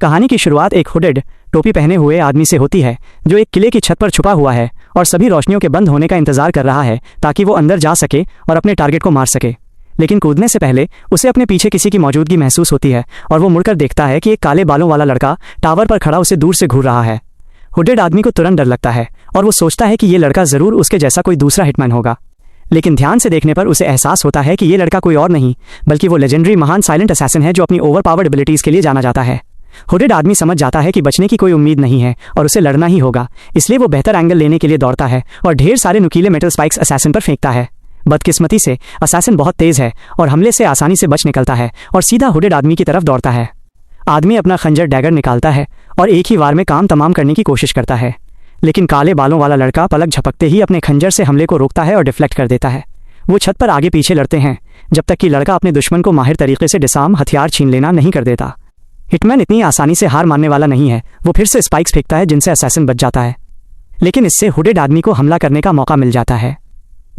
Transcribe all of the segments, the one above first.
कहानी की शुरुआत एक हुडेड टोपी पहने हुए आदमी से होती है जो एक किले की छत पर छुपा हुआ है और सभी रोशनियों के बंद होने का इंतजार कर रहा है ताकि वो अंदर जा सके और अपने टारगेट को मार सके। लेकिन कूदने से पहले उसे अपने पीछे किसी की मौजूदगी महसूस होती है और वो मुड़कर देखता है कि एक काले बालों वाला लड़का टावर पर खड़ा उसे दूर से घूर रहा है। हुडेड आदमी को तुरंत डर लगता है और वो सोचता है कि ये लड़का जरूर उसके जैसा कोई दूसरा हिटमैन होगा। लेकिन ध्यान से देखने पर उसे एहसास होता है कि ये लड़का कोई और नहीं बल्कि वो लेजेंडरी महान साइलेंट असैसिन है जो अपनी ओवरपावर्ड एबिलिटीज के लिए जाना जाता है। हुडेड आदमी समझ जाता है कि बचने की कोई उम्मीद नहीं है और उसे लड़ना ही होगा, इसलिए वो बेहतर एंगल लेने के लिए दौड़ता है और ढेर सारे नुकीले मेटल स्पाइक्स असैसिन पर फेंकता है। बदकिस्मती से असैसिन बहुत तेज है और हमले से आसानी से बच निकलता है और सीधा हुडेड आदमी की तरफ दौड़ता है। आदमी अपना खंजर डैगर निकालता है और एक ही वार में काम तमाम करने की कोशिश करता है, लेकिन काले बालों वाला लड़का पलक झपकते ही अपने खंजर से हमले को रोकता है और डिफ्लेक्ट कर देता है। वो छत पर आगे पीछे लड़ते हैं जब तक कि लड़का अपने दुश्मन को माहिर तरीके से डिसार्म हथियार छीन लेना नहीं कर देता। हिटमैन इतनी आसानी से हार मानने वाला नहीं है। वो फिर से स्पाइक्स फेंकता है जिनसे असैसिन बच जाता है, लेकिन इससे हुडेड आदमी को हमला करने का मौका मिल जाता है।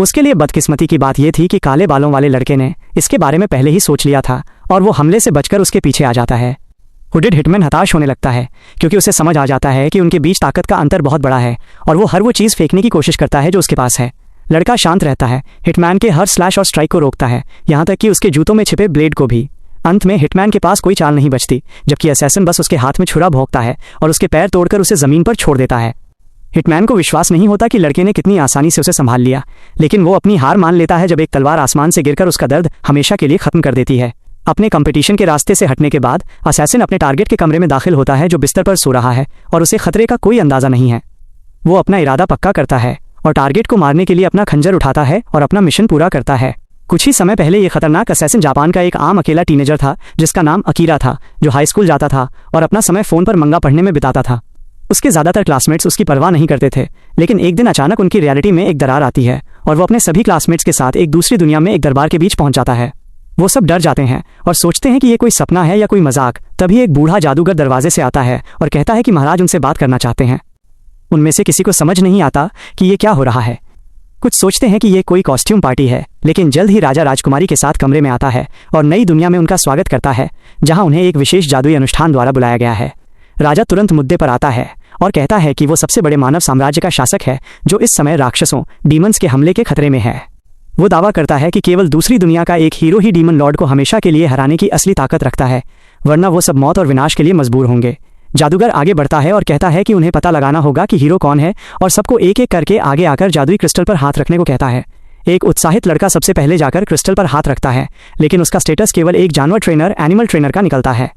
उसके लिए बदकिस्मती की बात यह थी कि काले बालों वाले लड़के ने इसके बारे में पहले ही सोच लिया था और वो हमले से बचकर उसके पीछे आ जाता है। हुडेड हिटमैन हताश होने लगता है क्योंकि उसे समझ आ जाता है कि उनके बीच ताकत का अंतर बहुत बड़ा है और वो हर वो चीज़ फेंकने की कोशिश करता है जो उसके पास है। लड़का शांत रहता है, हिटमैन के हर स्लैश और स्ट्राइक को रोकता है, यहाँ तक कि उसके जूतों में छिपे ब्लेड को भी। अंत में हिटमैन के पास कोई चाल नहीं बचती, जबकि असैसिन बस उसके हाथ में छुरा भोंकता है और उसके पैर तोड़कर उसे जमीन पर छोड़ देता है। हिटमैन को विश्वास नहीं होता कि लड़के ने कितनी आसानी से उसे संभाल लिया, लेकिन वो अपनी हार मान लेता है जब एक तलवार आसमान से गिरकर उसका दर्द हमेशा के लिए खत्म कर देती है। अपने कंपटीशन के रास्ते से हटने के बाद असैसिन अपने टारगेट के कमरे में दाखिल होता है जो बिस्तर पर सो रहा है और उसे खतरे का कोई अंदाजा नहीं है। वो अपना इरादा पक्का करता है और टारगेट को मारने के लिए अपना खंजर उठाता है और अपना मिशन पूरा करता है। कुछ ही समय पहले ये खतरनाक असैसिन जापान का एक आम अकेला टीनेजर था जिसका नाम अकीरा था, जो हाई स्कूल जाता था और अपना समय फ़ोन पर मंगा पढ़ने में बिताता था। उसके ज़्यादातर क्लासमेट्स उसकी परवाह नहीं करते थे, लेकिन एक दिन अचानक उनकी रियलिटी में एक दरार आती है और वो अपने सभी क्लासमेट्स के साथ एक दूसरी दुनिया में एक दरबार के बीच पहुंच जाता है। वो सब डर जाते हैं और सोचते हैं कि ये कोई सपना है या कोई मजाक। तभी एक बूढ़ा जादूगर दरवाजे से आता है और कहता है कि महाराज उनसे बात करना चाहते हैं। उनमें से किसी को समझ नहीं आता कि ये क्या हो रहा है। कुछ सोचते हैं कि ये कोई कॉस्ट्यूम पार्टी है, लेकिन जल्द ही राजा राजकुमारी के साथ कमरे में आता है और नई दुनिया में उनका स्वागत करता है जहां उन्हें एक विशेष जादुई अनुष्ठान द्वारा बुलाया गया है। राजा तुरंत मुद्दे पर आता है और कहता है कि वो सबसे बड़े मानव साम्राज्य का शासक है जो इस समय राक्षसों डीमंस के हमले के खतरे में है। वो दावा करता है कि केवल दूसरी दुनिया का एक हीरो ही डीमन लॉर्ड को हमेशा के लिए हराने की असली ताकत रखता है, वरना वो सब मौत और विनाश के लिए मजबूर होंगे। जादूगर आगे बढ़ता है और कहता है कि उन्हें पता लगाना होगा कि हीरो कौन है और सबको एक एक करके आगे आकर जादुई क्रिस्टल पर हाथ रखने को कहता है। एक उत्साहित लड़का सबसे पहले जाकर क्रिस्टल पर हाथ रखता है, लेकिन उसका स्टेटस केवल एक जानवर ट्रेनर एनिमल ट्रेनर का निकलता है।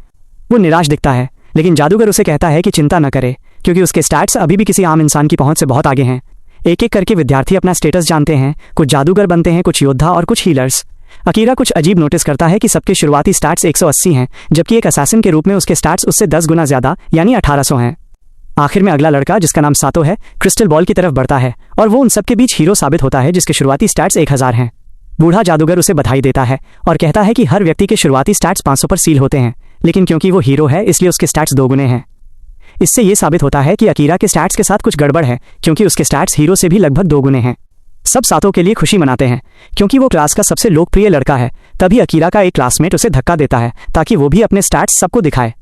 वो निराश दिखता है, लेकिन जादूगर उसे कहता है कि चिंता न करे क्योंकि उसके स्टैट्स अभी भी किसी आम इंसान की पहुंच से बहुत आगे हैं। एक एक करके विद्यार्थी अपना स्टेटस जानते हैं, कुछ जादूगर बनते हैं, कुछ योद्धा और कुछ हीलर्स। अकीरा कुछ अजीब नोटिस करता है कि सबके शुरुआती स्टैट्स 180 हैं, जबकि एक असैसिन के रूप में उसके स्टैट्स उससे 10 गुना ज़्यादा यानी 1800 हैं। आखिर में अगला लड़का जिसका नाम सातो है क्रिस्टल बॉल की तरफ बढ़ता है और वो उन सबके बीच हीरो साबित होता है जिसके शुरुआती स्टैट्स 1000 हैं। बूढ़ा जादूगर उसे बधाई देता है और कहता है कि हर व्यक्ति के शुरुआती स्टैट्स 500 पर सील होते हैं, लेकिन क्योंकि वो हीरो है इसलिए उसके स्टैट्स 2 गुने हैं। इससे ये साबित होता है कि अकीरा के स्टैट्स के साथ कुछ गड़बड़ है क्योंकि उसके स्टैट्स हीरो से भी लगभग 2 गुने हैं। सब सातों के लिए खुशी मनाते हैं क्योंकि वो क्लास का सबसे लोकप्रिय लड़का है। तभी अकीरा का एक क्लासमेट उसे धक्का देता है ताकि वो भी अपने स्टैट्स सबको दिखाए।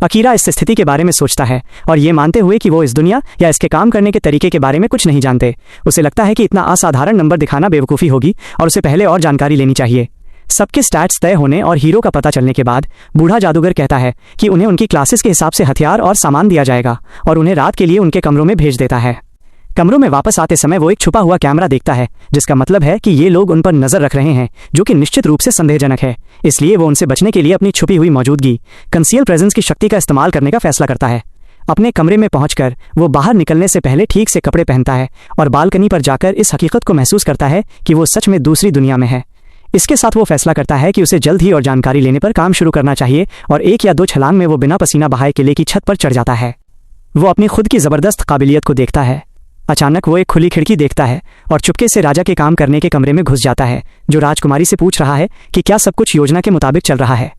अकीरा इस स्थिति के बारे में सोचता है और ये मानते हुए कि वो इस दुनिया या इसके काम करने के तरीके के बारे में कुछ नहीं जानते, उसे लगता है कि इतना असाधारण नंबर दिखाना बेवकूफ़ी होगी और उसे पहले और जानकारी लेनी चाहिए। सबके स्टैट्स तय होने और हीरो का पता चलने के बाद बूढ़ा जादूगर कहता है कि उन्हें उनकी क्लासेस के हिसाब से हथियार और सामान दिया जाएगा और उन्हें रात के लिए उनके कमरों में भेज देता है। कमरों में वापस आते समय वो एक छुपा हुआ कैमरा देखता है, जिसका मतलब है कि ये लोग उन पर नजर रख रहे हैं, जो कि निश्चित रूप से संदेहजनक है। इसलिए वो उनसे बचने के लिए अपनी छुपी हुई मौजूदगी कंसील प्रेजेंस की शक्ति का इस्तेमाल करने का फैसला करता है। अपने कमरे में पहुंचकर वो बाहर निकलने से पहले ठीक से कपड़े पहनता है और बालकनी पर जाकर इस हकीकत को महसूस करता है कि वो सच में दूसरी दुनिया में है। इसके साथ वो फैसला करता है कि उसे जल्द ही और जानकारी लेने पर काम शुरू करना चाहिए और 1 या 2 छलांग में वो बिना पसीना बहाए किले की छत पर चढ़ जाता है। वो अपनी खुद की ज़बरदस्त काबिलियत को देखता है। अचानक वो एक खुली खिड़की देखता है और चुपके से राजा के काम करने के कमरे में घुस जाता है, जो राजकुमारी से पूछ रहा है कि क्या सब कुछ योजना के मुताबिक चल रहा है।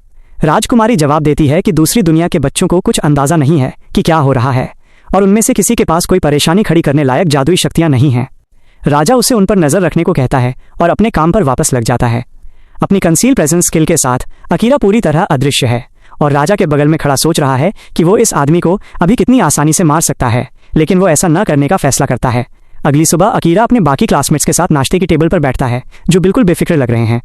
राजकुमारी जवाब देती है कि दूसरी दुनिया के बच्चों को कुछ अंदाज़ा नहीं है कि क्या हो रहा है और उनमें से किसी के पास कोई परेशानी खड़ी करने लायक जादुई शक्तियाँ नहीं हैं। राजा उसे उन पर नजर रखने को कहता है और अपने काम पर वापस लग जाता है। अपनी कंसील प्रेजेंस स्किल के साथ अकीरा पूरी तरह अदृश्य है और राजा के बगल में खड़ा सोच रहा है कि वो इस आदमी को अभी कितनी आसानी से मार सकता है, लेकिन वो ऐसा न करने का फैसला करता है। अगली सुबह अकीरा अपने बाकी क्लासमेट्स के साथ नाश्ते की टेबल पर बैठता है, जो बिल्कुल बेफिक्र लग रहे हैं,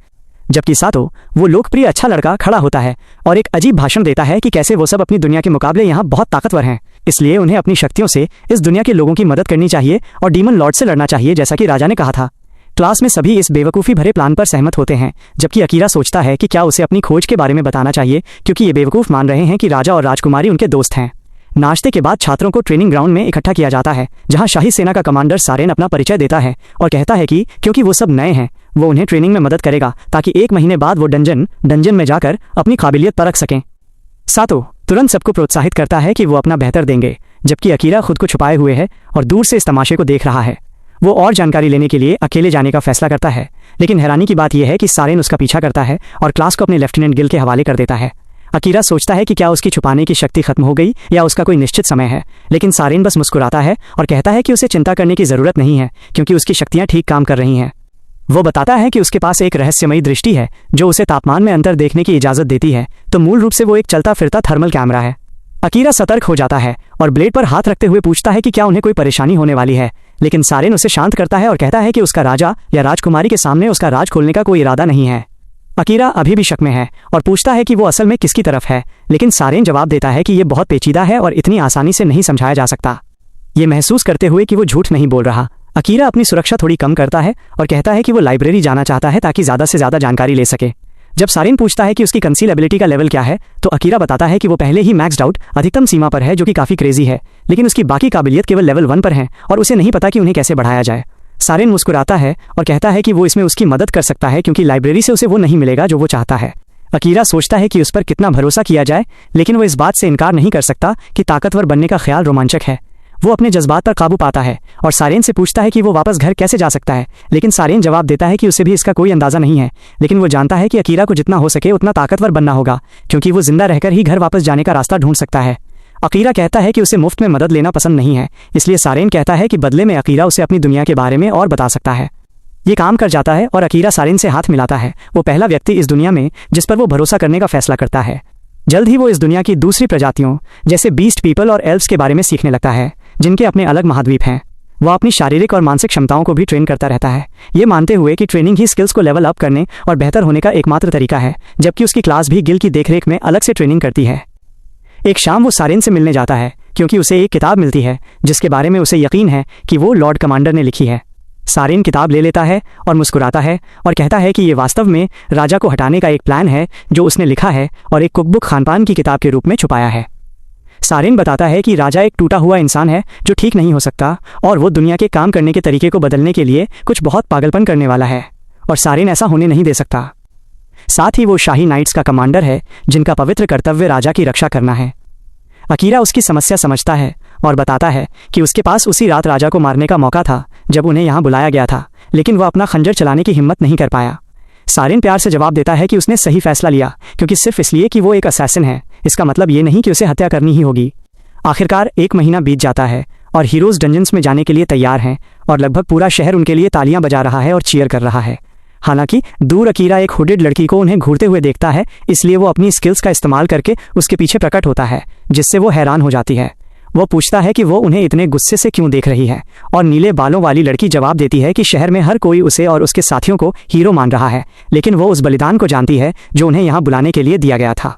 जबकि सातो, वो लोकप्रिय अच्छा लड़का, खड़ा होता है और एक अजीब भाषण देता है कि कैसे वो सब अपनी दुनिया के मुकाबले यहाँ बहुत ताकतवर हैं, इसलिए उन्हें अपनी शक्तियों से इस दुनिया के लोगों की मदद करनी चाहिए और डीमन लॉर्ड से लड़ना चाहिए, जैसा कि राजा ने कहा था। क्लास में सभी इस बेवकूफ़ी भरे प्लान पर सहमत होते हैं, जबकि अकीरा सोचता है कि क्या उसे अपनी खोज के बारे में बताना चाहिए, क्योंकि ये बेवकूफ़ मान रहे हैं कि राजा और राजकुमारी उनके दोस्त हैं। नाश्ते के बाद छात्रों को ट्रेनिंग ग्राउंड में इकट्ठा किया जाता है, जहां शाही सेना का कमांडर सारेन अपना परिचय देता है और कहता है कि क्योंकि वो सब नए हैं, वो उन्हें ट्रेनिंग में मदद करेगा ताकि 1 महीने बाद वो डंजन में जाकर अपनी काबिलियत परख सकें। सातो तुरंत सबको प्रोत्साहित करता है कि वो अपना बेहतर देंगे, जबकि अकीरा खुद को छुपाए हुए है और दूर से इस तमाशे को देख रहा है। वो और जानकारी लेने के लिए अकेले जाने का फैसला करता है, लेकिन हैरानी की बात यह है कि सारेन उसका पीछा करता है और क्लास को अपने लेफ्टिनेंट गिल के हवाले कर देता है। अकीरा सोचता है कि क्या उसकी छुपाने की शक्ति खत्म हो गई या उसका कोई निश्चित समय है, लेकिन सारेन बस मुस्कुराता है और कहता है कि उसे चिंता करने की ज़रूरत नहीं है, क्योंकि उसकी शक्तियाँ ठीक काम कर रही हैं। वो बताता है कि उसके पास एक रहस्यमयी दृष्टि है जो उसे तापमान में अंतर देखने की इजाज़त देती है, तो मूल रूप से वो एक चलता फिरता थर्मल कैमरा है। अकीरा सतर्क हो जाता है और ब्लेड पर हाथ रखते हुए पूछता है कि क्या उन्हें कोई परेशानी होने वाली है, लेकिन सारेन उसे शांत करता है और कहता है कि उसका राजा या राजकुमारी के सामने उसका राज खोलने का कोई इरादा नहीं है। अकीरा अभी भी शक में है और पूछता है कि वो असल में किसकी तरफ है, लेकिन सारेन जवाब देता है कि ये बहुत पेचीदा है और इतनी आसानी से नहीं समझाया जा सकता। ये महसूस करते हुए कि वो झूठ नहीं बोल रहा, अकीरा अपनी सुरक्षा थोड़ी कम करता है और कहता है कि वो लाइब्रेरी जाना चाहता है ताकि ज़्यादा से ज़्यादा जानकारी ले सके। जब सारेन पूछता है कि उसकी कंसील एबिलिटी का लेवल क्या है, तो अकीरा बताता है कि वो पहले ही मैक्स्ड आउट अधिकतम सीमा पर है, जो कि काफ़ी क्रेजी है, लेकिन उसकी बाकी काबिलियत केवल लेवल 1 पर है और उसे नहीं पता कि उन्हें कैसे बढ़ाया जाए। सारेन मुस्कुराता है और कहता है कि वो इसमें उसकी मदद कर सकता है, क्योंकि लाइब्रेरी से उसे वो नहीं मिलेगा जो वो चाहता है। अकीरा सोचता है कि उस पर कितना भरोसा किया जाए, लेकिन वो इस बात से इनकार नहीं कर सकता कि ताकतवर बनने का ख्याल रोमांचक है। वो अपने जज्बात पर काबू पाता है और सारेन से पूछता है कि वो वापस घर कैसे जा सकता है, लेकिन सारेन जवाब देता है कि उसे भी इसका कोई अंदाज़ा नहीं है, लेकिन वो जानता है कि अकीरा को जितना हो सके उतना ताकतवर बनना होगा, क्योंकि वो जिंदा रहकर ही घर वापस जाने का रास्ता ढूंढ सकता है। अकीरा कहता है कि उसे मुफ्त में मदद लेना पसंद नहीं है, इसलिए सारेन कहता है कि बदले में अकीरा उसे अपनी दुनिया के बारे में और बता सकता है। ये काम कर जाता है और अकीरा सारेन से हाथ मिलाता है, वो पहला व्यक्ति इस दुनिया में जिस पर वो भरोसा करने का फैसला करता है। जल्द ही वो इस दुनिया की दूसरी प्रजातियों जैसे बीस्ट पीपल और एल्व्स के बारे में सीखने लगता है, जिनके अपने अलग महाद्वीप हैं। वह अपनी शारीरिक और मानसिक क्षमताओं को भी ट्रेन करता रहता है, ये मानते हुए कि ट्रेनिंग ही स्किल्स को लेवल अप करने और बेहतर होने का एकमात्र तरीका है, जबकि उसकी क्लास भी गिल की देखरेख में अलग से ट्रेनिंग करती है। एक शाम वो सारेन से मिलने जाता है, क्योंकि उसे एक किताब मिलती है जिसके बारे में उसे यकीन है कि वो लॉर्ड कमांडर ने लिखी है। सारेन किताब ले लेता है और मुस्कुराता है और कहता है कि ये वास्तव में राजा को हटाने का एक प्लान है जो उसने लिखा है और एक कुकबुक खानपान की किताब के रूप में छुपाया है। सारेन बताता है कि राजा एक टूटा हुआ इंसान है जो ठीक नहीं हो सकता और वो दुनिया के काम करने के तरीके को बदलने के लिए कुछ बहुत पागलपन करने वाला है, और सारेन ऐसा होने नहीं दे सकता। साथ ही वो शाही नाइट्स का कमांडर है जिनका पवित्र कर्तव्य राजा की रक्षा करना है। अकीरा उसकी समस्या समझता है और बताता है कि उसके पास उसी रात राजा को मारने का मौका था जब उन्हें यहाँ बुलाया गया था, लेकिन वह अपना खंजर चलाने की हिम्मत नहीं कर पाया। सारेन प्यार से जवाब देता है कि उसने सही फैसला लिया, क्योंकि सिर्फ इसलिए कि वो एक असैसिन है इसका मतलब ये नहीं कि उसे हत्या करनी ही होगी। आखिरकार 1 महीना बीत जाता है और हीरोज डंजन्स में जाने के लिए तैयार हैं और लगभग पूरा शहर उनके लिए तालियां बजा रहा है और चीयर कर रहा है। हालांकि दूर अकीरा एक हुडेड लड़की को उन्हें घूरते हुए देखता है, इसलिए वो अपनी स्किल्स का इस्तेमाल करके उसके पीछे प्रकट होता है, जिससे वो हैरान हो जाती है। वो पूछता है कि वो उन्हें इतने गुस्से से क्यों देख रही है, और नीले बालों वाली लड़की जवाब देती है कि शहर में हर कोई उसे और उसके साथियों को हीरो मान रहा है, लेकिन वो उस बलिदान को जानती है जो उन्हें यहाँ बुलाने के लिए दिया गया था।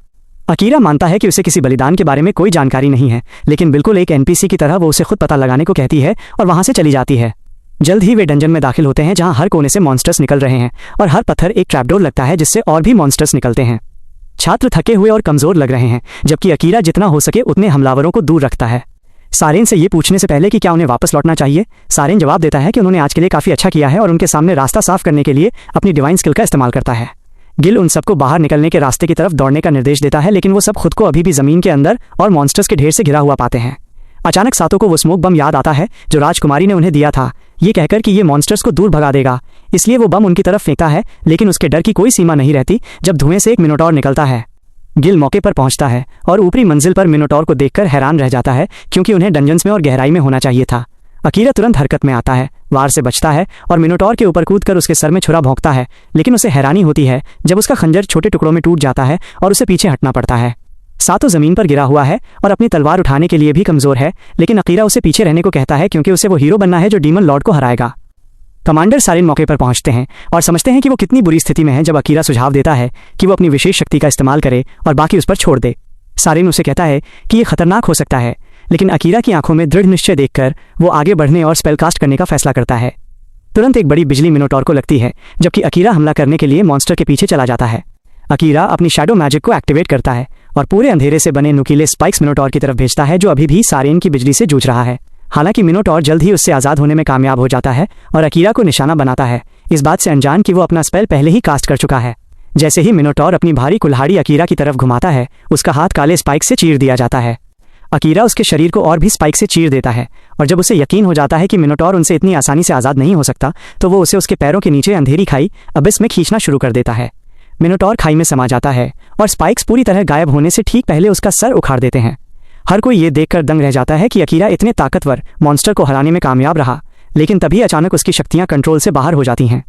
अकीरा मानता है कि उसे किसी बलिदान के बारे में कोई जानकारी नहीं है, लेकिन बिल्कुल एक एनपीसी की तरह वो उसे खुद पता लगाने को कहती है और वहाँ से चली जाती है। जल्द ही वे डंजन में दाखिल होते हैं जहाँ हर कोने से मॉन्स्टर्स निकल रहे हैं और हर पत्थर एक ट्रैपडोर लगता है जिससे और भी मॉन्स्टर्स निकलते हैं। छात्र थके हुए और कमजोर लग रहे हैं, जबकि अकीरा जितना हो सके उतने हमलावरों को दूर रखता है। सारेन से ये पूछने से पहले कि क्या उन्हें वापस लौटना चाहिए, सारेन जवाब देता है कि उन्होंने आज के लिए काफ़ी अच्छा किया है और उनके सामने रास्ता साफ करने के लिए अपनी डिवाइन स्किल का इस्तेमाल करता है। गिल उन सबको बाहर निकलने के रास्ते की तरफ दौड़ने का निर्देश देता है, लेकिन वो सब खुद को अभी भी ज़मीन के अंदर और मॉन्स्टर्स के ढेर से घिरा हुआ पाते हैं। अचानक सातो को वो स्मोक बम याद आता है जो राजकुमारी ने उन्हें दिया था, ये कहकर कि ये मॉन्स्टर्स को दूर भगा देगा, इसलिए वो बम उनकी तरफ फेंकता है, लेकिन उसके डर की कोई सीमा नहीं रहती जब धुएं से एक मिनोटॉर निकलता है। गिल मौके पर पहुंचता है और ऊपरी मंजिल पर मिनोटॉर को देखकर हैरान रह जाता है, क्योंकि उन्हें डंजन्स में और गहराई में होना चाहिए था। अकीरा तुरंत हरकत में आता है, वार से बचता है और मिनोटॉर के ऊपर कूदकर उसके सर में छुरा भोंकता है, लेकिन उसे हैरानी होती है जब उसका खंजर छोटे टुकड़ों में टूट जाता है और उसे पीछे हटना पड़ता है। सातो जमीन पर गिरा हुआ है और अपनी तलवार उठाने के लिए भी कमजोर है, लेकिन अकीरा उसे पीछे रहने को कहता है क्योंकि उसे वो हीरो बनना है जो डीमन लॉर्ड को हराएगा। कमांडर सारिन मौके पर पहुंचते हैं और समझते हैं कि वो कितनी बुरी स्थिति में है जब अकीरा सुझाव देता है कि वो अपनी विशेष शक्ति का इस्तेमाल करे और बाकी उस पर छोड़ दे। सारिन उसे कहता है कि ये खतरनाक हो सकता है, लेकिन अकीरा की आंखों में दृढ़ निश्चय देखकर वो आगे बढ़ने और स्पेल कास्ट करने का फैसला करता है। तुरंत एक बड़ी बिजली मिनोटॉर को लगती है, जबकि अकीरा हमला करने के लिए मॉन्स्टर के पीछे चला जाता है। अकीरा अपनी शैडो मैजिक को एक्टिवेट करता है और पूरे अंधेरे से बने नुकीले स्पाइक्स मिनोटॉर की तरफ भेजता है, जो अभी भी सारिन की बिजली से जूझ रहा है। हालांकि मिनोटॉर जल्द ही उससे आज़ाद होने में कामयाब हो जाता है और अकीरा को निशाना बनाता है, इस बात से अनजान कि वो अपना स्पेल पहले ही कास्ट कर चुका है। जैसे ही मिनोटॉर अपनी भारी कुल्हाड़ी अकीरा की तरफ घुमाता है, उसका हाथ काले स्पाइक से चीर दिया जाता है। अकीरा उसके शरीर को और भी स्पाइक से चीर देता है और जब उसे यकीन हो जाता है कि मिनोटॉर उनसे इतनी आसानी से आज़ाद नहीं हो सकता, तो वो उसे उसके पैरों के नीचे अंधेरी खाई अबिस में खींचना शुरू कर देता है। मिनोटॉर खाई में समा जाता है और स्पाइक्स पूरी तरह गायब होने से ठीक पहले उसका सर उखाड़ देते हैं। हर कोई ये देखकर दंग रह जाता है कि अकीरा इतने ताकतवर मॉन्स्टर को हराने में कामयाब रहा, लेकिन तभी अचानक उसकी शक्तियां कंट्रोल से बाहर हो जाती हैं।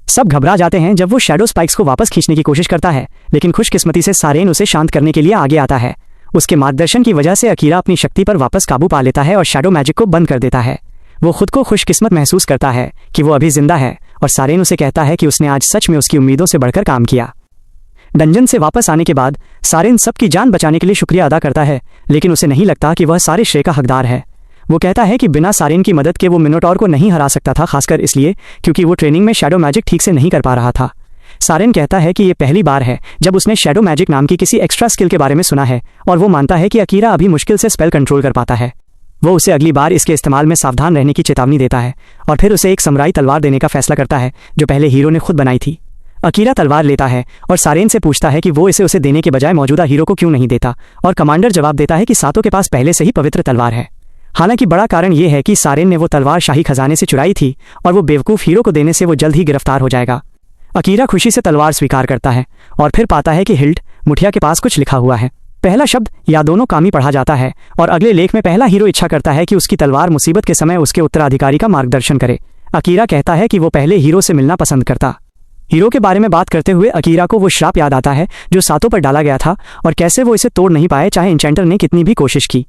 सब घबरा जाते हैं जब वो शैडो स्पाइक्स को वापस खींचने की कोशिश करता है, लेकिन खुशकिस्मती से सारेन उसे शांत करने के लिए आगे आता है। उसके मार्गदर्शन की वजह से अकीरा अपनी शक्ति पर वापस काबू पा लेता है और शैडो मैजिक को बंद कर देता है। वो खुद को खुशकिस्मत महसूस करता है कि वो अभी जिंदा है और सारेन उसे कहता है कि उसने आज सच में उसकी उम्मीदों से बढ़कर काम किया। डंजन से वापस आने के बाद सारेन सबकी जान बचाने के लिए शुक्रिया अदा करता है, लेकिन उसे नहीं लगता कि वह सारे श्रेय का हकदार है। वो कहता है कि बिना सारेन की मदद के वो मिनोटॉर को नहीं हरा सकता था, खासकर इसलिए क्योंकि वो ट्रेनिंग में शैडो मैजिक ठीक से नहीं कर पा रहा था। सारेन कहता है कि ये पहली बार है जब उसने शैडो मैजिक नाम की किसी एक्स्ट्रा स्किल के बारे में सुना है और वो मानता है कि अकीरा अभी मुश्किल से स्पेल कंट्रोल कर पाता है। वो उसे अगली बार इसके इस्तेमाल में सावधान रहने की चेतावनी देता है और फिर उसे एक समुराई तलवार देने का फैसला करता है जो पहले हीरो ने खुद बनाई थी। अकीरा तलवार लेता है और सारेन से पूछता है कि वो इसे उसे देने के बजाय मौजूदा हीरो को क्यों नहीं देता, और कमांडर जवाब देता है कि सातो के पास पहले से ही पवित्र तलवार है। हालांकि बड़ा कारण ये है कि सारेन ने वो तलवार शाही खजाने से चुराई थी और वो बेवकूफ़ हीरो को देने से वो जल्द ही गिरफ्तार हो जाएगा। अकीरा खुशी से तलवार स्वीकार करता है और फिर पाता है कि हिल्ट मुठिया के पास कुछ लिखा हुआ है। पहला शब्द या दोनों कामी पढ़ा जाता है और अगले लेख में पहला हीरो इच्छा करता है कि उसकी तलवार मुसीबत के समय उसके उत्तराधिकारी का मार्गदर्शन करे। अकीरा कहता है कि वो पहले हीरो से मिलना पसंद करता। हीरो के बारे में बात करते हुए अकीरा को वो श्राप याद आता है जो सातो पर डाला गया था और कैसे वो इसे तोड़ नहीं पाए चाहे इंचेंटर ने कितनी भी कोशिश की।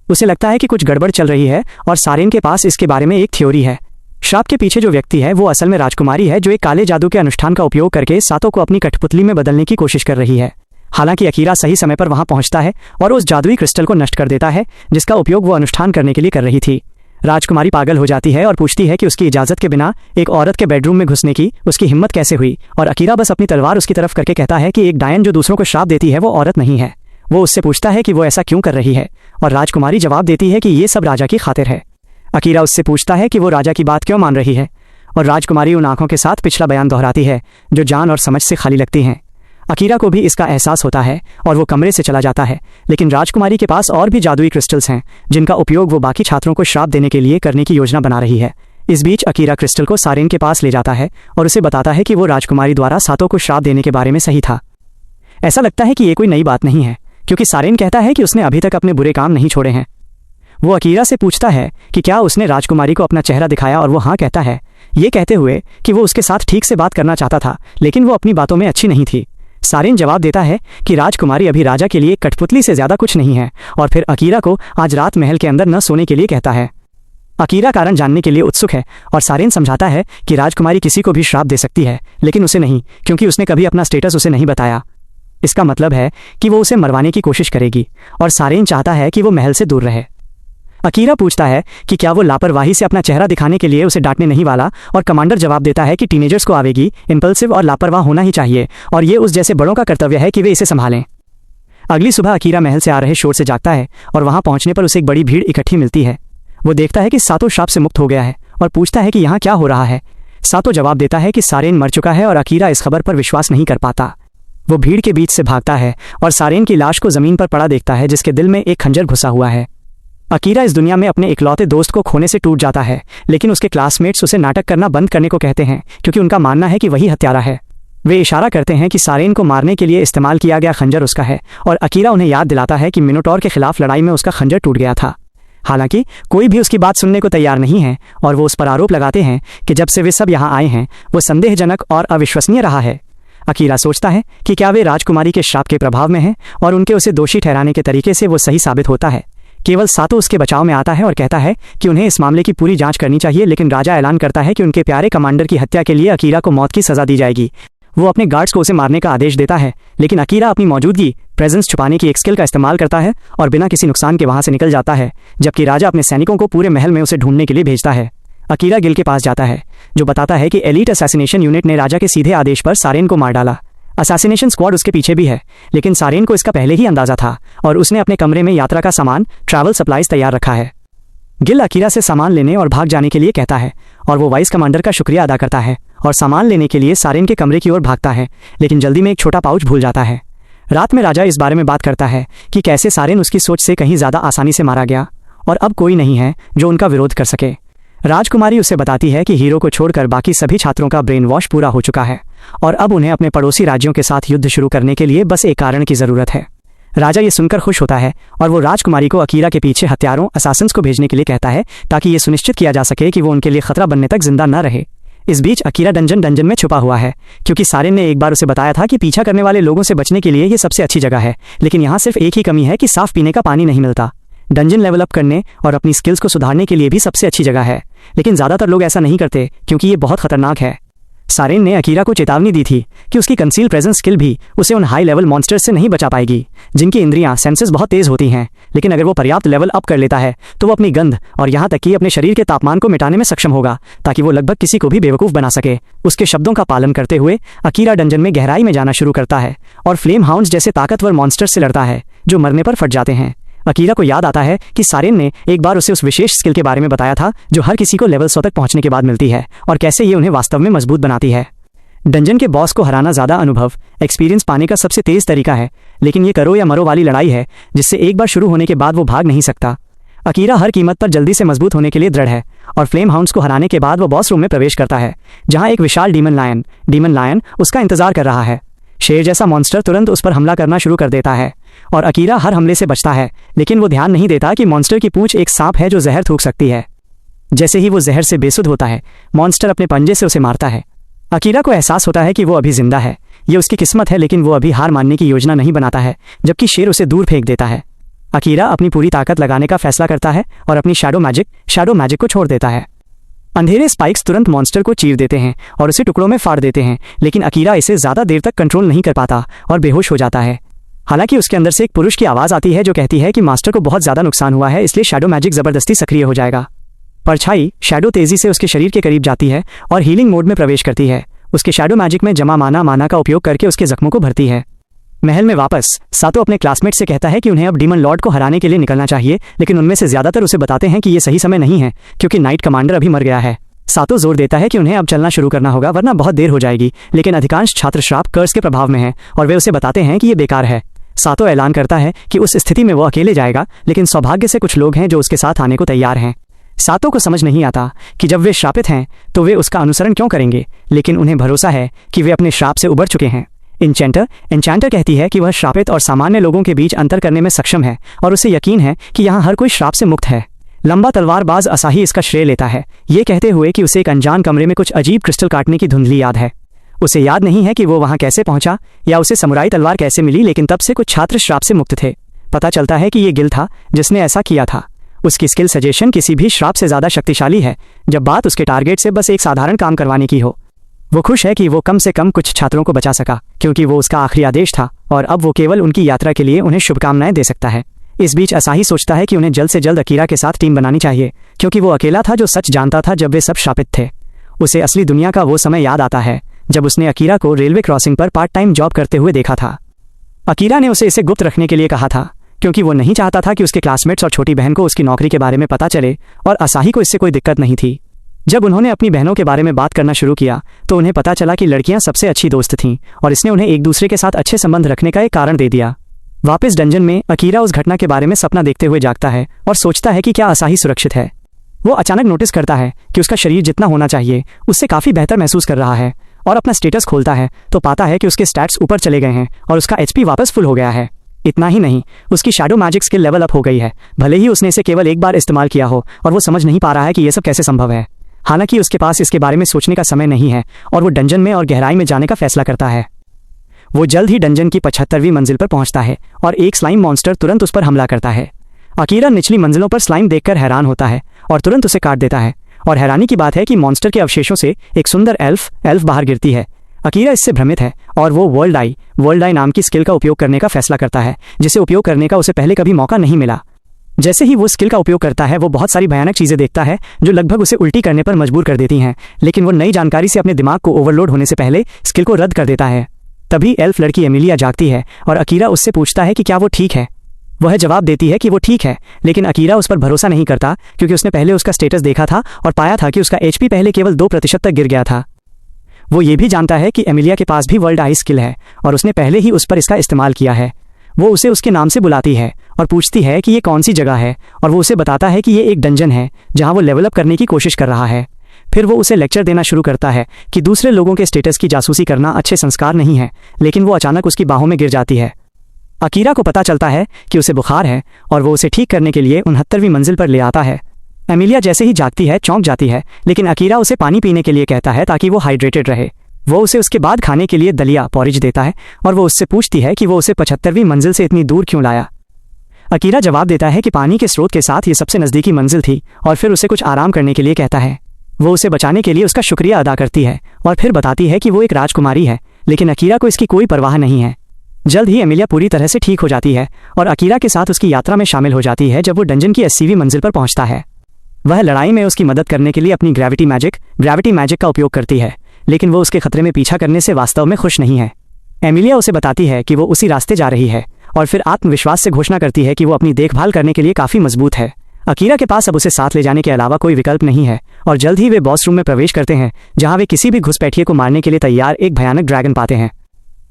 उसे लगता है कि कुछ गड़बड़ चल रही है और सारेन के पास इसके बारे में एक थ्योरी है। श्राप के पीछे जो व्यक्ति है वो असल में राजकुमारी है, जो एक काले जादू के अनुष्ठान का उपयोग करके सातो को अपनी कठपुतली में बदलने की कोशिश कर रही है। हालांकि अकीरा सही समय पर वहां पहुंचता है और उस जादुई क्रिस्टल को नष्ट कर देता है जिसका उपयोग वो अनुष्ठान करने के लिए कर रही थी। राजकुमारी पागल हो जाती है और पूछती है कि उसकी इजाजत के बिना एक औरत के बेडरूम में घुसने की उसकी हिम्मत कैसे हुई, और अकीरा बस अपनी तलवार उसकी तरफ करके कहता है कि एक डायन जो दूसरों को श्राप देती है वो औरत नहीं है। वो उससे पूछता है कि वो ऐसा क्यों कर रही है और राजकुमारी जवाब देती है कि ये सब राजा की खातिर है। अकीरा उससे पूछता है कि वो राजा की बात क्यों मान रही है और राजकुमारी उन आंखों के साथ पिछला बयान दोहराती है जो जान और समझ से खाली लगती हैं। अकीरा को भी इसका एहसास होता है और वो कमरे से चला जाता है, लेकिन राजकुमारी के पास और भी जादुई क्रिस्टल्स हैं जिनका उपयोग वो बाकी छात्रों को श्राप देने के लिए करने की योजना बना रही है। इस बीच अकीरा क्रिस्टल को सारेन के पास ले जाता है और उसे बताता है कि वो राजकुमारी द्वारा सातो को श्राप देने के बारे में सही था। ऐसा लगता है कि ये कोई नई बात नहीं है क्योंकि सारेन कहता है कि उसने अभी तक अपने बुरे काम नहीं छोड़े हैं। वो अकीरा से पूछता है कि क्या उसने राजकुमारी को अपना चेहरा दिखाया और वो हाँ कहता है, ये कहते हुए कि वो उसके साथ ठीक से बात करना चाहता था लेकिन वो अपनी बातों में अच्छी नहीं थी। सारेन जवाब देता है कि राजकुमारी अभी राजा के लिए कठपुतली से ज्यादा कुछ नहीं है और फिर अकीरा को आज रात महल के अंदर न सोने के लिए कहता है। अकीरा कारण जानने के लिए उत्सुक है और सारेन समझाता है कि राजकुमारी किसी को भी श्राप दे सकती है लेकिन उसे नहीं, क्योंकि उसने कभी अपना स्टेटस उसे नहीं बताया। इसका मतलब है कि वो उसे मरवाने की कोशिश करेगी और सारेन चाहता है कि वो महल से दूर रहे। अकीरा पूछता है कि क्या वो लापरवाही से अपना चेहरा दिखाने के लिए उसे डांटने नहीं वाला, और कमांडर जवाब देता है कि टीनेजर्स को आवेगी, इंपल्सिव और लापरवाह होना ही चाहिए और ये उस जैसे बड़ों का कर्तव्य है कि वे इसे संभालें। अगली सुबह अकीरा महल से आ रहे शोर से जागता है और वहां पहुंचने पर उसे एक बड़ी भीड़ इकट्ठी मिलती है। वो देखता है कि सातो श्राप से मुक्त हो गया है और पूछता है कि यहाँ क्या हो रहा है। सातो जवाब देता है कि सारेन मर चुका है और अकीरा इस खबर पर विश्वास नहीं कर पाता। वो भीड़ के बीच से भागता है और सारेन की लाश को जमीन पर पड़ा देखता है जिसके दिल में एक खंजर घुसा हुआ है। अकीरा इस दुनिया में अपने इकलौते दोस्त को खोने से टूट जाता है, लेकिन उसके क्लासमेट्स उसे नाटक करना बंद करने को कहते हैं क्योंकि उनका मानना है कि वही हत्यारा है। वे इशारा करते हैं कि सारेन को मारने के लिए इस्तेमाल किया गया खंजर उसका है और अकीरा उन्हें याद दिलाता है कि मिनोटॉर के खिलाफ लड़ाई में उसका खंजर टूट गया था। हालांकि कोई भी उसकी बात सुनने को तैयार नहीं है और वो उस पर आरोप लगाते हैं कि जब से वे सब यहाँ आए हैं वो संदेहजनक और अविश्वसनीय रहा है। अकीरा सोचता है कि क्या वे राजकुमारी के श्राप के प्रभाव में हैं और उनके उसे दोषी ठहराने के तरीके से वो सही साबित होता है। केवल सातो उसके बचाव में आता है और कहता है कि उन्हें इस मामले की पूरी जांच करनी चाहिए, लेकिन राजा ऐलान करता है कि उनके प्यारे कमांडर की हत्या के लिए अकीरा को मौत की सजा दी जाएगी। वो अपने गार्ड्स को उसे मारने का आदेश देता है, लेकिन अकीरा अपनी मौजूदगी प्रेजेंस छुपाने की एक स्किल का इस्तेमाल करता है और बिना किसी नुकसान के वहां से निकल जाता है, जबकि राजा अपने सैनिकों को पूरे महल में उसे ढूंढने के लिए भेजता है। अकीरा गिल के पास जाता है, जो बताता है कि एलीट असैसिनेशन यूनिट ने राजा के सीधे आदेश पर सारेन को मार डाला। असैसिनेशन स्क्वाड उसके पीछे भी है, लेकिन सारेन को इसका पहले ही अंदाजा था और उसने अपने कमरे में यात्रा का सामान, ट्रैवल सप्लाईज तैयार रखा है। गिल अकीरा से सामान लेने और भाग जाने के लिए कहता है और वो वाइस कमांडर का शुक्रिया अदा करता है और सामान लेने के लिए सारेन के कमरे की ओर भागता है, लेकिन जल्दी में एक छोटा पाउच भूल जाता है। रात में राजा इस बारे में बात करता है कि कैसे सारेन उसकी सोच से कहीं ज्यादा आसानी से मारा गया और अब कोई नहीं है जो उनका विरोध कर सके। राजकुमारी उसे बताती है कि हीरो को छोड़कर बाकी सभी छात्रों का ब्रेन वॉश पूरा हो चुका है और अब उन्हें अपने पड़ोसी राज्यों के साथ युद्ध शुरू करने के लिए बस एक कारण की जरूरत है। राजा ये सुनकर खुश होता है और वो राजकुमारी को अकीरा के पीछे हत्यारों असासिन्स को भेजने के लिए कहता है ताकि ये सुनिश्चित किया जा सके कि वो उनके लिए खतरा बनने तक जिंदा न रहे। इस बीच अकीरा डंजन में छुपा हुआ है, क्योंकि सारेन ने एक बार उसे बताया था कि पीछा करने वाले लोगों से बचने के लिए ये सबसे अच्छी जगह है, लेकिन यहाँ सिर्फ एक ही कमी है कि साफ पीने का पानी नहीं मिलता। डंजन लेवल अप करने और अपनी स्किल्स को सुधारने के लिए भी सबसे अच्छी जगह है, लेकिन ज्यादातर लोग ऐसा नहीं करते क्योंकि ये बहुत खतरनाक है। सारेन ने अकीरा को चेतावनी दी थी कि उसकी कंसील प्रेजेंस स्किल भी उसे उन हाई लेवल मॉन्स्टर्स से नहीं बचा पाएगी जिनकी इंद्रियां सेंसेस बहुत तेज होती हैं, लेकिन अगर वो पर्याप्त लेवल अप कर लेता है तो वो अपनी गंध और यहाँ तक कि अपने शरीर के तापमान को मिटाने में सक्षम होगा ताकि वो लगभग किसी को भी बेवकूफ बना सके। उसके शब्दों का पालन करते हुए अकीरा डंजन में गहराई में जाना शुरू करता है और फ्लेम हाउंड्स जैसे ताकतवर मॉन्स्टर्स से लड़ता है जो मरने पर फट जाते हैं। अकीरा को याद आता है कि सारेन ने एक बार उसे उस विशेष स्किल के बारे में बताया था जो हर किसी को लेवल 100 तक पहुंचने के बाद मिलती है और कैसे ये उन्हें वास्तव में मजबूत बनाती है। डंजन के बॉस को हराना ज्यादा अनुभव एक्सपीरियंस पाने का सबसे तेज तरीका है, लेकिन ये करो या मरो वाली लड़ाई है जिससे एक बार शुरू होने के बाद वो भाग नहीं सकता। अकीरा हर कीमत पर जल्दी से मजबूत होने के लिए दृढ़ है और फ्लेम हाउंड्स को हराने के बाद वो बॉस रूम में प्रवेश करता है जहां एक विशाल डीमन लायन उसका इंतजार कर रहा है। शेर जैसा मॉन्स्टर तुरंत उस पर हमला करना शुरू कर देता है और अकीरा हर हमले से बचता है, लेकिन वो ध्यान नहीं देता कि मॉन्स्टर की पूंछ एक सांप है जो जहर थूक सकती है। जैसे ही वो जहर से बेसुध होता है, मॉन्स्टर अपने पंजे से उसे मारता है। अकीरा को एहसास होता है कि वो अभी जिंदा है, ये उसकी किस्मत है, लेकिन वो अभी हार मानने की योजना नहीं बनाता है, जबकि शेर उसे दूर फेंक देता है। अकीरा अपनी पूरी ताकत लगाने का फैसला करता है और अपनी शैडो मैजिक को छोड़ देता है। अंधेरे स्पाइक्स तुरंत मॉन्स्टर को चीर देते हैं और उसे टुकड़ों में फाड़ देते हैं, लेकिन अकीरा इसे ज्यादा देर तक कंट्रोल नहीं कर पाता और बेहोश हो जाता है। हालांकि उसके अंदर से एक पुरुष की आवाज आती है जो कहती है कि मास्टर को बहुत ज्यादा नुकसान हुआ है, इसलिए शैडो मैजिक जबरदस्ती सक्रिय हो जाएगा। परछाई शैडो तेजी से उसके शरीर के करीब जाती है और हीलिंग मोड में प्रवेश करती है। उसके शैडो मैजिक में जमा माना का उपयोग करके उसके जख्मों को भरती है। महल में वापस सातो अपने क्लासमेट से कहता है कि उन्हें अब डीमन लॉर्ड को हराने के लिए निकलना चाहिए, लेकिन उनमें से ज्यादातर उसे बताते हैं कि ये सही समय नहीं है क्योंकि नाइट कमांडर अभी मर गया है। सातो जोर देता है कि उन्हें अब चलना शुरू करना होगा वरना बहुत देर हो जाएगी, लेकिन अधिकांश छात्र श्राप कर्स के प्रभाव में हैं और वे उसे बताते हैं कि ये बेकार है। सातो ऐलान करता है कि उस स्थिति में वो अकेले जाएगा, लेकिन सौभाग्य से कुछ लोग हैं जो उसके साथ आने को तैयार हैं। सातो को समझ नहीं आता कि जब वे श्रापित हैं तो वे उसका अनुसरण क्यों करेंगे, लेकिन उन्हें भरोसा है कि वे अपने श्राप से उबर चुके हैं। एन्चेंटर कहती है कि वह श्रापित और सामान्य लोगों के बीच अंतर करने में सक्षम है और उसे यकीन है कि यहाँ हर कोई श्राप से मुक्त है। लंबा तलवारबाज असाही इसका श्रेय लेता है, ये कहते हुए कि उसे एक अनजान कमरे में कुछ अजीब क्रिस्टल काटने की धुंधली याद है। उसे याद नहीं है कि वो वहां कैसे पहुंचा या उसे समुराई तलवार कैसे मिली, लेकिन तब से कुछ छात्र श्राप से मुक्त थे। पता चलता है कि ये गिल था जिसने ऐसा किया था। उसकी स्किल सजेशन किसी भी श्राप से ज्यादा शक्तिशाली है जब बात उसके टारगेट से बस एक साधारण काम करवाने की हो। वो खुश है कि वो कम से कम कुछ छात्रों को बचा सका, क्योंकि वो उसका आखिरी आदेश था और अब वो केवल उनकी यात्रा के लिए उन्हें शुभकामनाएं दे सकता है। इस बीच असाही सोचता है कि उन्हें जल्द से जल्द अकीरा के साथ टीम बनानी चाहिए, क्योंकि वो अकेला था जो सच जानता था जब वे सब श्रापित थे। उसे असली दुनिया का वो समय याद आता है जब उसने अकीरा को रेलवे क्रॉसिंग पर पार्ट टाइम जॉब करते हुए देखा था। अकीरा ने उसे इसे गुप्त रखने के लिए कहा था क्योंकि वो नहीं चाहता था कि उसके क्लासमेट्स और छोटी बहन को उसकी नौकरी के बारे में पता चले, और असाही को इससे कोई दिक्कत नहीं थी। जब उन्होंने अपनी बहनों के बारे में बात करना शुरू किया तो उन्हें पता चला कि लड़कियां सबसे अच्छी दोस्त थीं और इसने उन्हें एक दूसरे के साथ अच्छे संबंध रखने का एक कारण दे दिया। वापस डंजन में अकीरा उस घटना के बारे में सपना देखते हुए जागता है और सोचता है कि क्या असाही सुरक्षित है। वो अचानक नोटिस करता है कि उसका शरीर जितना होना चाहिए उससे काफी बेहतर महसूस कर रहा है, और अपना स्टेटस खोलता है तो पाता है कि उसके स्टैट्स ऊपर चले गए हैं और उसका एचपी वापस फुल हो गया है। इतना ही नहीं, उसकी shadow magic skill level up हो गई है, भले ही उसने इसे केवल एक बार इस्तेमाल किया हो, और वो समझ नहीं पा रहा है कि यह सब कैसे संभव है। हालांकि उसके पास इसके बारे में सोचने का समय नहीं है और वो डंजन में और गहराई में जाने का फैसला करता है। वो जल्द ही डंजन की 75वीं मंजिल पर पहुंचता है और एक स्लाइम मॉन्स्टर तुरंत उस पर हमला करता है। अकीरा निचली मंजिलों पर स्लाइम देखकर हैरान होता है और तुरंत उसे काट देता है। और हैरानी की बात है कि मॉन्स्टर के अवशेषों से एक सुंदर एल्फ बाहर गिरती है। अकीरा इससे भ्रमित है और वो वर्ल्ड आई नाम की स्किल का उपयोग करने का फैसला करता है, जिसे उपयोग करने का उसे पहले कभी मौका नहीं मिला। जैसे ही वो स्किल का उपयोग करता है, वो बहुत सारी भयानक चीजें देखता है जो लगभग उसे उल्टी करने पर मजबूर कर देती हैं, लेकिन वो नई जानकारी से अपने दिमाग को ओवरलोड होने से पहले स्किल को रद्द कर देता है। तभी एल्फ लड़की एमिलिया जागती है और अकीरा उससे पूछता है कि क्या वो ठीक है। वह जवाब देती है कि वो ठीक है, लेकिन अकीरा उस पर भरोसा नहीं करता क्योंकि उसने पहले उसका स्टेटस देखा था और पाया था कि उसका एचपी पहले केवल 2% तक गिर गया था। वो ये भी जानता है कि एमिलिया के पास भी वर्ल्ड आई स्किल है और उसने पहले ही उस पर इसका इस्तेमाल किया है। वो उसे उसके नाम से बुलाती है और पूछती है कि ये कौन सी जगह है, और वो उसे बताता है कि ये एक डंजन है जहां वो लेवल अप करने की कोशिश कर रहा है। फिर वो उसे लेक्चर देना शुरू करता है कि दूसरे लोगों के स्टेटस की जासूसी करना अच्छे संस्कार नहीं है, लेकिन वो अचानक उसकी बाहों में गिर जाती है। अकीरा को पता चलता है कि उसे बुखार है और वो उसे ठीक करने के लिए 69वीं मंजिल पर ले आता है। एमिलिया जैसे ही जागती है चौंक जाती है, लेकिन अकीरा उसे पानी पीने के लिए कहता है ताकि वो हाइड्रेटेड रहे। वो उसे उसके बाद खाने के लिए दलिया पॉरिज देता है और वो उससे पूछती है कि वो उसे 75वीं मंजिल से इतनी दूर क्यों लाया। अकीरा जवाब देता है कि पानी के स्रोत के साथ ये सबसे नज़दीकी मंजिल थी और फिर उसे कुछ आराम करने के लिए कहता है। वो उसे बचाने के लिए उसका शुक्रिया अदा करती है और फिर बताती है कि वो एक राजकुमारी है, लेकिन अकीरा को इसकी कोई परवाह नहीं है। जल्द ही एमिलिया पूरी तरह से ठीक हो जाती है और अकीरा के साथ उसकी यात्रा में शामिल हो जाती है। जब वो डंजन की 80वीं मंजिल पर पहुंचता है, वह लड़ाई में उसकी मदद करने के लिए अपनी ग्रेविटी मैजिक का उपयोग करती है, लेकिन वो उसके खतरे में पीछा करने से वास्तव में खुश नहीं है। एमिलिया उसे बताती है कि वो उसी रास्ते जा रही है और फिर आत्मविश्वास से घोषणा करती है कि वो अपनी देखभाल करने के लिए काफ़ी मजबूत है। अकीरा के पास अब उसे साथ ले जाने के अलावा कोई विकल्प नहीं है और जल्द ही वे बॉस रूम में प्रवेश करते हैं, जहां वे किसी भी घुसपैठिए को मारने के लिए तैयार एक भयानक ड्रैगन पाते हैं।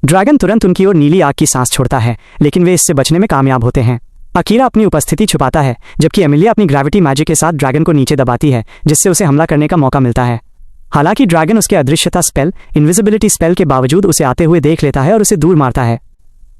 ड्रैगन तुरंत उनकी ओर नीली आग की सांस छोड़ता है, लेकिन वे इससे बचने में कामयाब होते हैं। अकीरा अपनी उपस्थिति छुपाता है, जबकि एमिलिया अपनी ग्रेविटी मैजिक के साथ ड्रैगन को नीचे दबाती है, जिससे उसे हमला करने का मौका मिलता है। हालांकि ड्रैगन उसके अदृश्यता स्पेल इनविजिबिलिटी स्पेल के बावजूद उसे आते हुए देख लेता है और उसे दूर मारता है।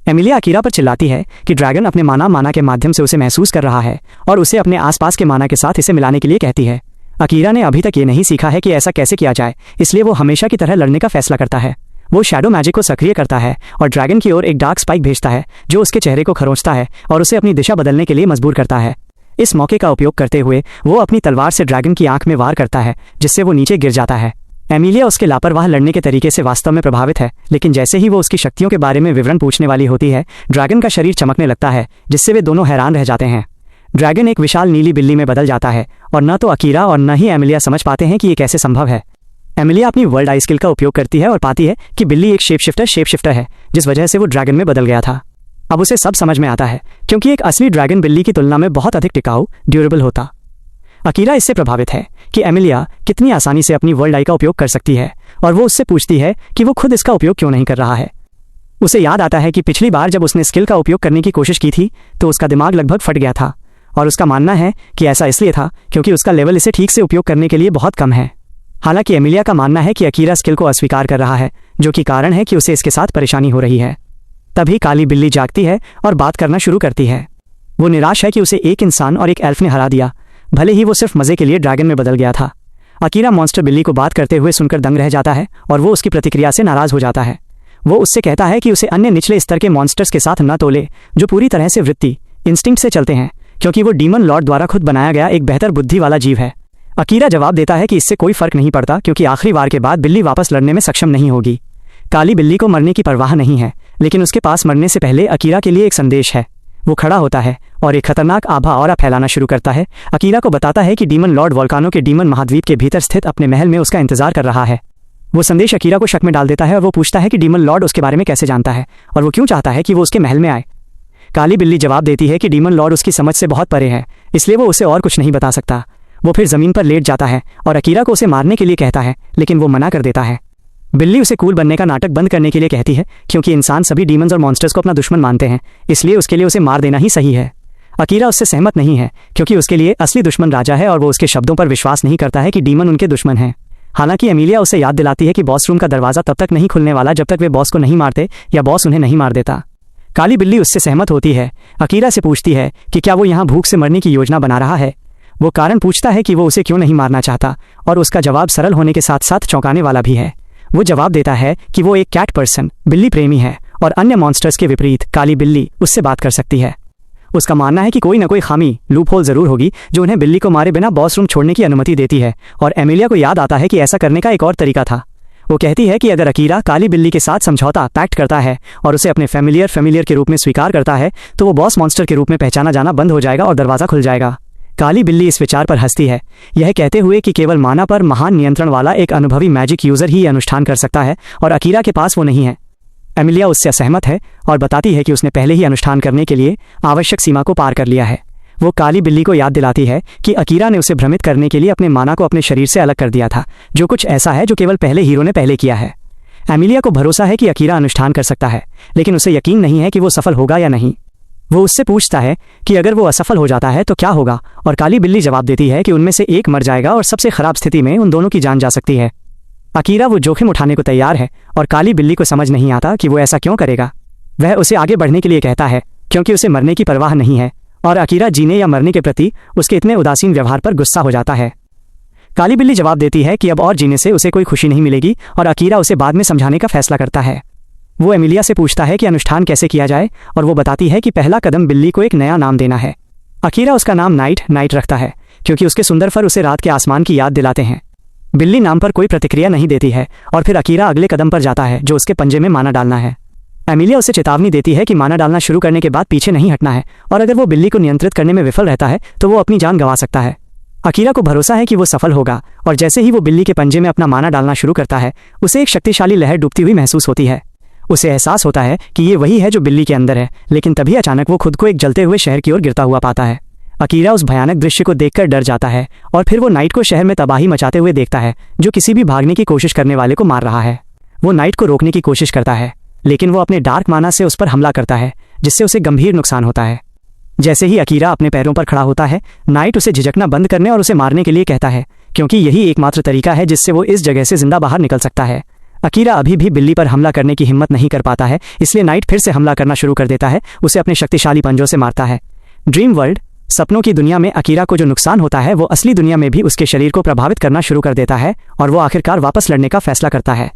एमिलिया अकीरा पर चिल्लाती है कि ड्रैगन अपने माना के माध्यम से उसे महसूस कर रहा है और उसे अपने आसपास के माना के साथ इसे मिलाने के लिए कहती है। अकीरा ने अभी तक ये नहीं सीखा है कि ऐसा कैसे किया जाए, इसलिए वो हमेशा की तरह लड़ने का फैसला करता है। वो शैडो मैजिक को सक्रिय करता है और ड्रैगन की ओर एक डार्क स्पाइक भेजता है जो उसके चेहरे को खरोंचता है और उसे अपनी दिशा बदलने के लिए मजबूर करता है। इस मौके का उपयोग करते हुए वो अपनी तलवार से ड्रैगन की आंख में वार करता है, जिससे वो नीचे गिर जाता है। एमिलिया उसके लापरवाह लड़ने के तरीके से वास्तव में प्रभावित है, लेकिन जैसे ही वो उसकी शक्तियों के बारे में विवरण पूछने वाली होती है, ड्रैगन का शरीर चमकने लगता है, जिससे वे दोनों हैरान रह जाते हैं। ड्रैगन एक विशाल नीली बिल्ली में बदल जाता है और न तो अकीरा और न ही एमिलिया समझ पाते हैं कि ये कैसे संभव है। एमिलिया अपनी वर्ल्ड आई स्किल का उपयोग करती है और पाती है कि बिल्ली एक शेप शिफ्टर है, जिस वजह से वो ड्रैगन में बदल गया था। अब उसे सब समझ में आता है, क्योंकि एक असली ड्रैगन बिल्ली की तुलना में बहुत अधिक टिकाऊ ड्यूरेबल होता। अकीरा इससे प्रभावित है कि एमिलिया कितनी आसानी से अपनी वर्ल्ड आई का उपयोग कर सकती है और वो उससे पूछती है कि वो खुद इसका उपयोग क्यों नहीं कर रहा है। उसे याद आता है कि पिछली बार जब उसने स्किल का उपयोग करने की कोशिश की थी तो उसका दिमाग लगभग फट गया था, और उसका मानना है कि ऐसा इसलिए था क्योंकि उसका लेवल इसे ठीक से उपयोग करने के लिए बहुत कम है। हालांकि एमिलिया का मानना है कि अकीरा स्किल को अस्वीकार कर रहा है, जो कि कारण है कि उसे इसके साथ परेशानी हो रही है। तभी काली बिल्ली जागती है और बात करना शुरू करती है। वो निराश है कि उसे एक इंसान और एक एल्फ ने हरा दिया, भले ही वो सिर्फ मजे के लिए ड्रैगन में बदल गया था। अकीरा मॉन्स्टर बिल्ली को बात करते हुए सुनकर दंग रह जाता है और वो उसकी प्रतिक्रिया से नाराज हो जाता है। वो उससे कहता है कि उसे अन्य निचले स्तर के मॉन्स्टर्स के साथ न तोले, जो पूरी तरह से वृत्ति इंस्टिंक्ट से चलते हैं, क्योंकि वो डीमन लॉर्ड द्वारा खुद बनाया गया एक बेहतर बुद्धि वाला जीव है। अकीरा जवाब देता है कि इससे कोई फर्क नहीं पड़ता, क्योंकि आखिरी वार के बाद बिल्ली वापस लड़ने में सक्षम नहीं होगी। काली बिल्ली को मरने की परवाह नहीं है, लेकिन उसके पास मरने से पहले अकीरा के लिए एक संदेश है। वो खड़ा होता है और एक खतरनाक आभा और फैलाना शुरू करता है। अकीरा को बताता है कि डीमन लॉर्ड वोल्कानो के डीमन महाद्वीप के भीतर स्थित अपने महल में उसका इंतजार कर रहा है। वो संदेश अकीरा को शक में डाल देता है और वो पूछता है कि डीमन लॉर्ड उसके बारे में कैसे जानता है और वो क्यों चाहता है कि वो उसके महल में आए। काली बिल्ली जवाब देती है कि डीमन लॉर्ड उसकी समझ से बहुत परे है, इसलिए वो उसे और कुछ नहीं बता सकता। वो फिर जमीन पर लेट जाता है और अकीरा को उसे मारने के लिए कहता है, लेकिन वो मना कर देता है। बिल्ली उसे कूल बनने का नाटक बंद करने के लिए कहती है, क्योंकि इंसान सभी डीमंस और मॉन्स्टर्स को अपना दुश्मन मानते हैं, इसलिए उसके लिए उसे मार देना ही सही है। अकीरा उससे सहमत नहीं है, क्योंकि उसके लिए असली दुश्मन राजा है और वो उसके शब्दों पर विश्वास नहीं करता है कि डीमन उनके दुश्मन हैं। हालांकि एमिलिया उसे याद दिलाती है कि बॉस रूम का दरवाजा तब तक नहीं खुलने वाला जब तक वे बॉस को नहीं मारते या बॉस उन्हें नहीं मार देता। काली बिल्ली उससे सहमत होती है। अकीरा से पूछती है कि क्या वो यहाँ भूख से मरने की योजना बना रहा है। वो कारण पूछता है कि वो उसे क्यों नहीं मारना चाहता, और उसका जवाब सरल होने के साथ साथ चौंकाने वाला भी है। वो जवाब देता है कि वो एक कैट पर्सन बिल्ली प्रेमी है और अन्य मॉन्स्टर्स के विपरीत काली बिल्ली उससे बात कर सकती है। उसका मानना है कि कोई न कोई खामी, लूपहोल जरूर होगी जो उन्हें बिल्ली को मारे बिना बॉस रूम छोड़ने की अनुमति देती है। और एमिलिया को याद आता है कि ऐसा करने का एक और तरीका था। वो कहती है कि अगर अकीरा काली बिल्ली के साथ समझौता पैक्ट करता है और उसे अपने फैमिलियर के रूप में स्वीकार करता है तो वो बॉस मॉन्स्टर के रूप में पहचाना जाना बंद हो जाएगा और दरवाज़ा खुल जाएगा। काली बिल्ली इस विचार पर हंसती है, यह कहते हुए कि केवल माना पर महान नियंत्रण वाला एक अनुभवी मैजिक यूजर ही अनुष्ठान कर सकता है और अकीरा के पास वो नहीं है। एमिलिया उससे असहमत है और बताती है कि उसने पहले ही अनुष्ठान करने के लिए आवश्यक सीमा को पार कर लिया है। वो काली बिल्ली को याद दिलाती है कि अकीरा ने उसे भ्रमित करने के लिए अपने माना को अपने शरीर से अलग कर दिया था, जो कुछ ऐसा है जो केवल पहले हीरो ने पहले किया है। एमिलिया को भरोसा है कि अकीरा अनुष्ठान कर सकता है, लेकिन उसे यकीन नहीं है कि वो सफल होगा या नहीं। वो उससे पूछता है कि अगर वो असफल हो जाता है तो क्या होगा, और काली बिल्ली जवाब देती है कि उनमें से एक मर जाएगा और सबसे खराब स्थिति में उन दोनों की जान जा सकती है। अकीरा वो जोखिम उठाने को तैयार है और काली बिल्ली को समझ नहीं आता कि वो ऐसा क्यों करेगा। वह उसे आगे बढ़ने के लिए कहता है क्योंकि उसे मरने की परवाह नहीं है, और अकीरा जीने या मरने के प्रति उसके इतने उदासीन व्यवहार पर गुस्सा हो जाता है। काली बिल्ली जवाब देती है कि अब और जीने से उसे कोई खुशी नहीं मिलेगी और अकीरा उसे बाद में समझाने का फैसला करता है। वो एमिलिया से पूछता है कि अनुष्ठान कैसे किया जाए और वो बताती है कि पहला कदम बिल्ली को एक नया नाम देना है। अकीरा उसका नाम नाइट रखता है क्योंकि उसके सुंदर फर उसे रात के आसमान की याद दिलाते हैं। बिल्ली नाम पर कोई प्रतिक्रिया नहीं देती है और फिर अकीरा अगले कदम पर जाता है जो उसके पंजे में माना डालना है। एमिलिया उसे चेतावनी देती है कि माना डालना शुरू करने के बाद पीछे नहीं हटना है और अगर वो बिल्ली को नियंत्रित करने में विफल रहता है तो वो अपनी जान गंवा सकता है। अकीरा को भरोसा है कि वो सफल होगा और जैसे ही वो बिल्ली के पंजे में अपना माना डालना शुरू करता है उसे एक शक्तिशाली लहर डूबती हुई महसूस होती है। उसे एहसास होता है कि ये वही है जो बिल्ली के अंदर है, लेकिन तभी अचानक वो खुद को एक जलते हुए शहर की ओर गिरता हुआ पाता है। अकीरा उस भयानक दृश्य को देखकर डर जाता है और फिर वो नाइट को शहर में तबाही मचाते हुए देखता है जो किसी भी भागने की कोशिश करने वाले को मार रहा है। वो नाइट को रोकने की कोशिश करता है लेकिन वो अपने डार्क माना से उस पर हमला करता है जिससे उसे गंभीर नुकसान होता है। जैसे ही अकीरा अपने पैरों पर खड़ा होता है नाइट उसे झिझकना बंद करने और उसे मारने के लिए कहता है क्योंकि यही एकमात्र तरीका है जिससे वो इस जगह से जिंदा बाहर निकल सकता है। अकीरा अभी भी बिल्ली पर हमला करने की हिम्मत नहीं कर पाता है, इसलिए नाइट फिर से हमला करना शुरू कर देता है, उसे अपने शक्तिशाली पंजों से मारता है। ड्रीम वर्ल्ड, सपनों की दुनिया में अकीरा को जो नुकसान होता है वो असली दुनिया में भी उसके शरीर को प्रभावित करना शुरू कर देता है और वो आखिरकार वापस लड़ने का फैसला करता है।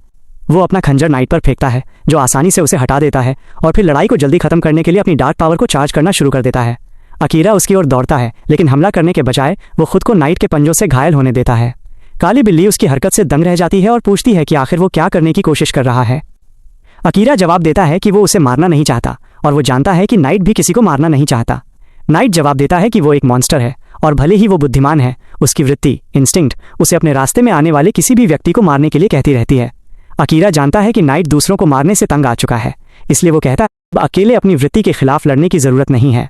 वो अपना खंजर नाइट पर फेंकता है जो आसानी से उसे हटा देता है और फिर लड़ाई को जल्दी खत्म करने के लिए अपनी डार्क पावर को चार्ज करना शुरू कर देता है। अकीरा उसकी ओर दौड़ता है लेकिन हमला करने के बजाय वो खुद को नाइट के पंजों से घायल होने देता है। काली बिल्ली उसकी हरकत से दंग रह जाती है और पूछती है कि आखिर वो क्या करने की कोशिश कर रहा है। अकीरा जवाब देता है कि वो उसे मारना नहीं चाहता और वो जानता है कि नाइट भी किसी को मारना नहीं चाहता। नाइट जवाब देता है कि वो एक मॉन्स्टर है और भले ही वो बुद्धिमान है, उसकी वृत्ति इंस्टिंक्ट उसे अपने रास्ते में आने वाले किसी भी व्यक्ति को मारने के लिए कहती रहती है। अकीरा जानता है कि नाइट दूसरों को मारने से तंग आ चुका है, इसलिए वो कहता है अकेले अपनी वृत्ति के खिलाफ लड़ने की जरूरत नहीं है।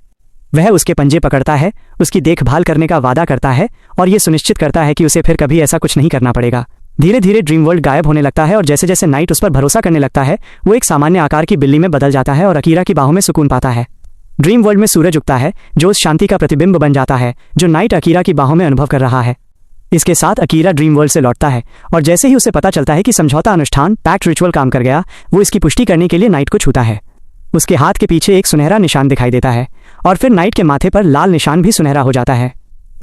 वह उसके पंजे पकड़ता है, उसकी देखभाल करने का वादा करता है और ये सुनिश्चित करता है कि उसे फिर कभी ऐसा कुछ नहीं करना पड़ेगा। धीरे धीरे ड्रीम वर्ल्ड गायब होने लगता है और जैसे जैसे नाइट उस पर भरोसा करने लगता है वो एक सामान्य आकार की बिल्ली में बदल जाता है और अकीरा की बाहों में सुकून पाता है। ड्रीम वर्ल्ड में सूरज उगता है जो उस शांति का प्रतिबिंब बन जाता है जो नाइट अकीरा की बाहों में अनुभव कर रहा है। इसके साथ अकीरा ड्रीम वर्ल्ड से लौटता है और जैसे ही उसे पता चलता है कि समझौता अनुष्ठान पैक्ट रिचुअल काम कर गया, वो इसकी पुष्टि करने के लिए नाइट को छूता है। उसके हाथ के पीछे एक सुनहरा निशान दिखाई देता है और फिर नाइट के माथे पर लाल निशान भी सुनहरा हो जाता है।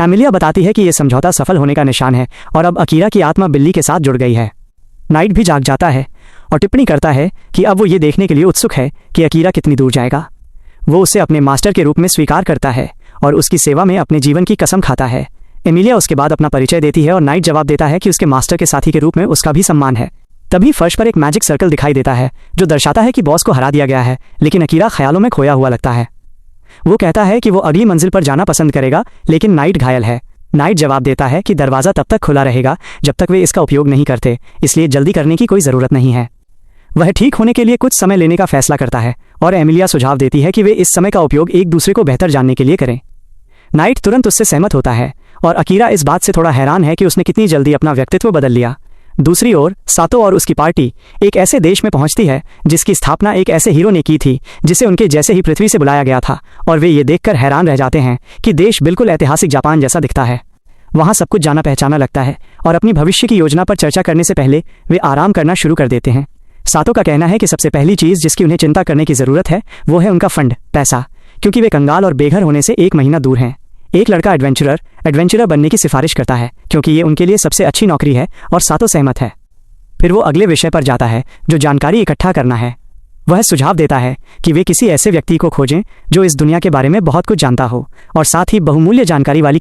एमिलिया बताती है कि यह समझौता सफल होने का निशान है और अब अकीरा की आत्मा बिल्ली के साथ जुड़ गई है। नाइट भी जाग जाता है और टिप्पणी करता है कि अब वो ये देखने के लिए उत्सुक है कि अकीरा कितनी दूर जाएगा। वो उसे अपने मास्टर के रूप में स्वीकार करता है और उसकी सेवा में अपने जीवन की कसम खाता है। एमिलिया उसके बाद अपना परिचय देती है और नाइट जवाब देता है कि उसके मास्टर के साथी के रूप में उसका भी सम्मान है। तभी फर्श पर एक मैजिक सर्कल दिखाई देता है जो दर्शाता है कि बॉस को हरा दिया गया है, लेकिन अकीरा ख्यालों में खोया हुआ लगता है। वो कहता है कि वो अगली मंजिल पर जाना पसंद करेगा, लेकिन नाइट घायल है। नाइट जवाब देता है कि दरवाज़ा तब तक खुला रहेगा जब तक वे इसका उपयोग नहीं करते, इसलिए जल्दी करने की कोई ज़रूरत नहीं है। वह ठीक होने के लिए कुछ समय लेने का फैसला करता है और एमिलिया सुझाव देती है कि वे इस समय का उपयोग एक दूसरे को बेहतर जानने के लिए करें। नाइट तुरंत उससे सहमत होता है और अकीरा इस बात से थोड़ा हैरान है कि उसने कितनी जल्दी अपना व्यक्तित्व बदल लिया। दूसरी ओर सातो और उसकी पार्टी एक ऐसे देश में पहुंचती है जिसकी स्थापना एक ऐसे हीरो ने की थी जिसे उनके जैसे ही पृथ्वी से बुलाया गया था, और वे ये देखकर हैरान रह जाते हैं कि देश बिल्कुल ऐतिहासिक जापान जैसा दिखता है। वहाँ सब कुछ जाना पहचाना लगता है और अपनी भविष्य की योजना पर चर्चा करने से पहले वे आराम करना शुरू कर देते हैं। सातो का कहना है कि सबसे पहली चीज़ जिसकी उन्हें चिंता करने की ज़रूरत है वो है उनका फंड, पैसा, क्योंकि वे कंगाल और बेघर होने से 1 महीना दूर हैं। एक लड़का एडवेंचरर बनने की सिफारिश करता है क्योंकि ये उनके लिए सबसे अच्छी नौकरी है और सातो सहमत है। फिर वो अगले विषय पर जाता है जो जानकारी इकट्ठा करना है। वह सुझाव देता है कि वे किसी ऐसे व्यक्ति को खोजें जो इस दुनिया के बारे में बहुत कुछ जानता हो और साथ ही बहुमूल्य जानकारी वाली